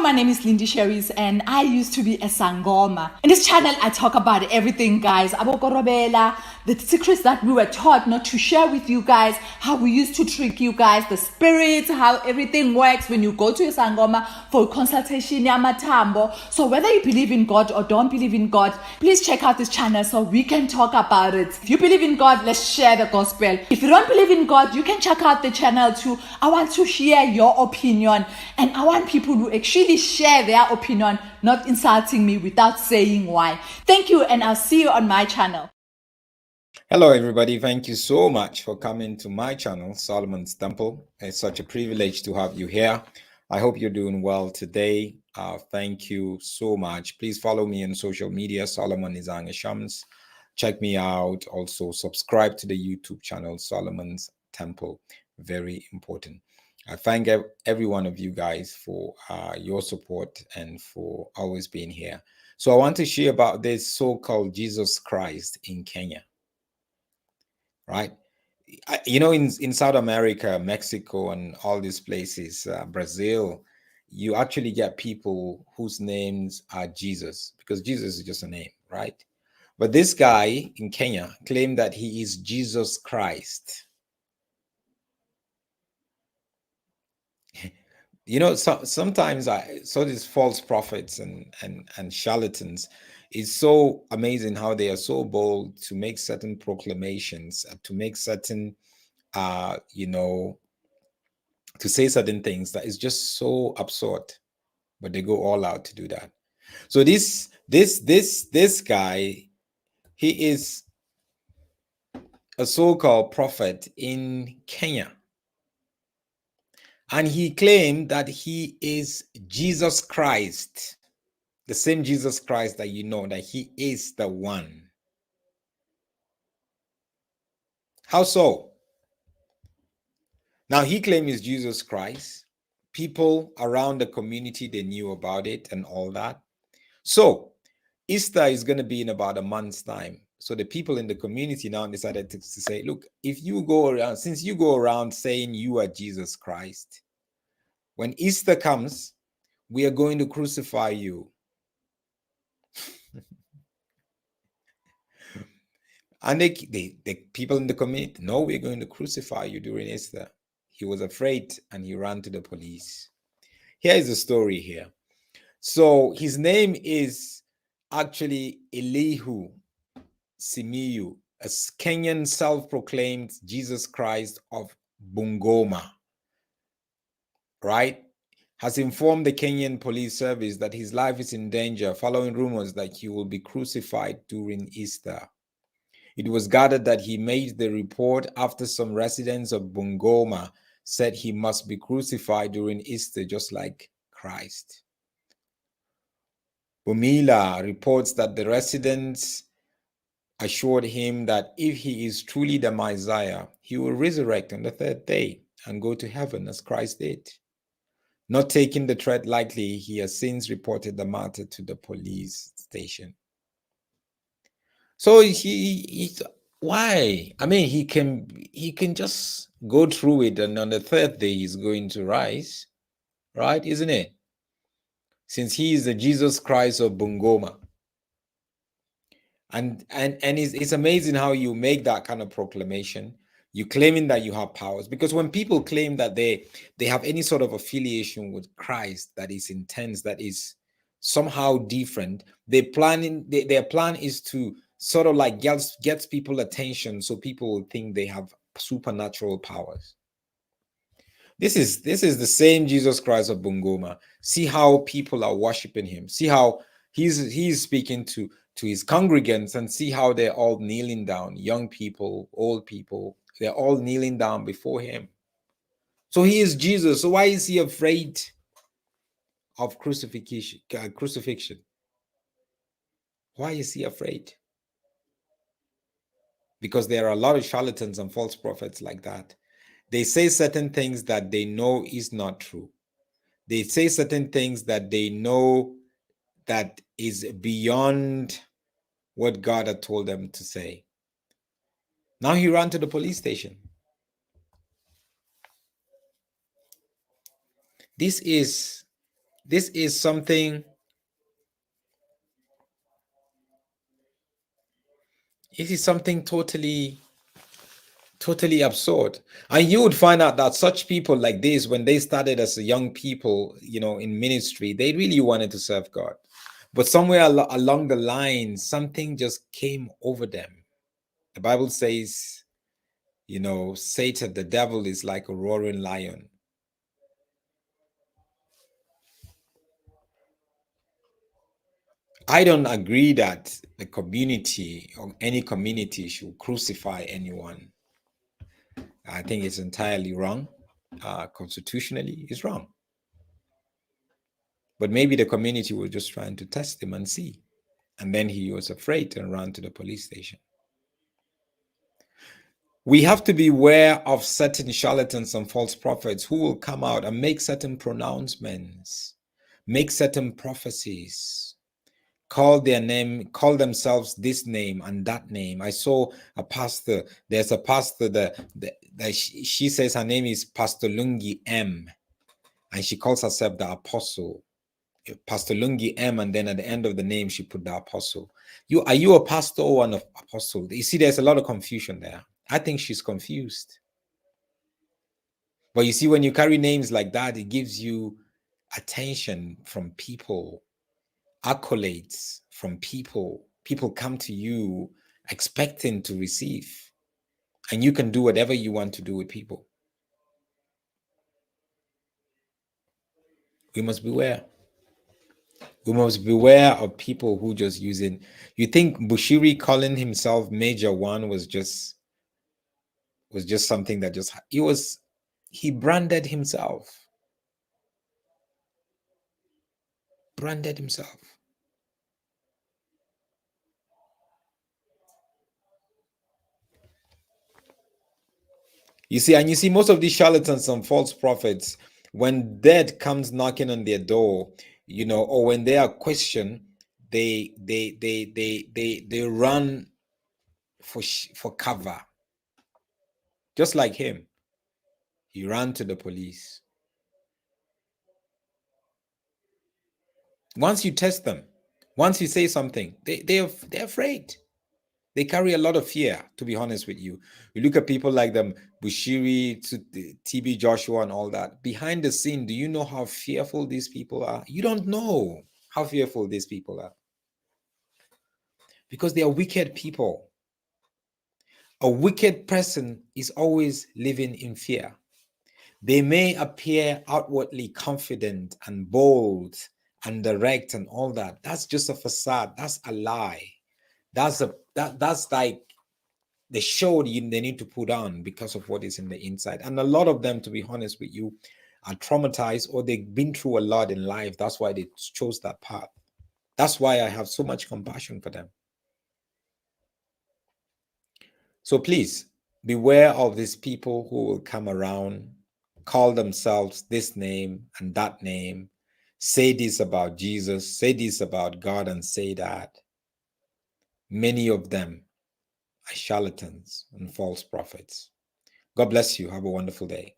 my name is Lindy Sherries and I used to be a Sangoma. In this channel, I talk about everything, guys. Abokorobela, the secrets that we were taught not to share with you guys, how we used to trick you guys, the spirits, how everything works when you go to a Sangoma for consultation, Yamatambo. So whether you believe in God or don't believe in God, please check out this channel so we can talk about it. If you believe in God, let's share the gospel. If you don't believe in God, you can check out the channel too. I want to hear your opinion and I want people to actually share their opinion, not insulting me without saying why. Thank you, and I'll see you on my channel. Hello, everybody. Thank you so much for coming to my channel, Solomon's Temple. It's such a privilege to have you here. I hope you're doing well today. Thank you so much. Please follow me on social media, Solomon Izanga Shams. Check me out. Also, subscribe to the YouTube channel, Solomon's Temple. Very important. I thank every one of you guys for your support and for always being here. So I want to share about this so-called Jesus Christ in Kenya, right? You know, in South America, Mexico, and all these places, Brazil, you actually get people whose names are Jesus, because Jesus is just a name, right? But this guy in Kenya claimed that he is Jesus Christ. You know, sometimes I saw these false prophets and charlatans. It's so amazing how they are so bold to make certain proclamations, to make certain, you know, to say certain things that is just so absurd, but they go all out to do that. So this guy, he is a so-called prophet in Kenya. And he claimed that he is Jesus Christ, the same Jesus Christ that you know, that he is the one. How so? Now, he claims he's Jesus Christ. People around the community, they knew about it and all that. So Easter is going to be in about a month's time. So the people in the community now decided to say, look, if you go around, since you go around saying you are Jesus Christ, when Easter comes, we are going to crucify you. And the people in the community, no, we're going to crucify you during Easter. He was afraid and he ran to the police. Here is the story here. So his name is actually Elihu Simiyu, a Kenyan self-proclaimed Jesus Christ of Bungoma, right? Has informed the Kenyan police service that his life is in danger following rumors that he will be crucified during Easter. It was gathered that he made the report after some residents of Bungoma said he must be crucified during Easter, just like Christ. Bumila reports that the residents assured him that if he is truly the Messiah, he will resurrect on the third day and go to heaven as Christ did. Not taking the threat lightly, he has since reported the matter to the police station. So why? I mean, he can just go through it, and on the third day he's going to rise, right? Isn't it? Since he is the Jesus Christ of Bungoma. And it's amazing how you make that kind of proclamation. You claiming that you have powers, because when people claim that they have any sort of affiliation with Christ that is intense, that is somehow different, their plan is to sort of like gets people attention, so people will think they have supernatural powers. This is the same Jesus Christ of Bungoma. See how people are worshiping him. See how he's speaking to his congregants, and see how they're all kneeling down. Young people, old people, they're all kneeling down before him. So he is Jesus. So why is he afraid of crucifixion? Why is he afraid? Because there are a lot of charlatans and false prophets like that. They say certain things that they know is not true. They say certain things that they know that is beyond what God had told them to say. Now he ran to the police station. This is This is something, totally absurd. And you would find out that such people like this, when they started as a young people, in ministry, they really wanted to serve God. But somewhere along the line, something just came over them. The Bible says, Satan, the devil, is like a roaring lion. I don't agree that the community or any community should crucify anyone. I think it's entirely wrong. Constitutionally, it's wrong. But maybe the community was just trying to test him and see. And then he was afraid and ran to the police station. We have to be aware of certain charlatans and false prophets who will come out and make certain pronouncements, make certain prophecies, call their name, call themselves this name and that name. I saw a pastor. There's a pastor that she says her name is Pastor Lungi M, and she calls herself the apostle. Pastor Lungi M, and then at the end of the name she put the apostle. Are you a pastor or an apostle? You see, there's a lot of confusion there. I think she's confused. But you see, when you carry names like that, it gives you attention from people, accolades from people. People come to you expecting to receive, and you can do whatever you want to do with people. We must beware. We must beware of people who just using. You think Bushiri calling himself Major One was just something that just he branded himself. Branded himself. You see most of these charlatans and false prophets, when death comes knocking on their door, or when they are questioned, they run for cover. Just like him, he ran to the police. Once you test them, once you say something, they're afraid. They carry a lot of fear, to be honest with you. You look at people like them, Bushiri, TB Joshua, and all that. Behind the scene, do you know how fearful these people are? You don't know how fearful these people are. Because they are wicked people. A wicked person is always living in fear. They may appear outwardly confident and bold and direct and all that. That's just a facade. That's a lie. That's like the show they need to put on because of what is in the inside. And a lot of them, to be honest with you, are traumatized, or they've been through a lot in life. That's why they chose that path. That's why I have so much compassion for them. So please beware of these people who will come around, call themselves this name and that name, say this about Jesus, say this about God, and say that. Many of them are charlatans and false prophets. God bless you. Have a wonderful day.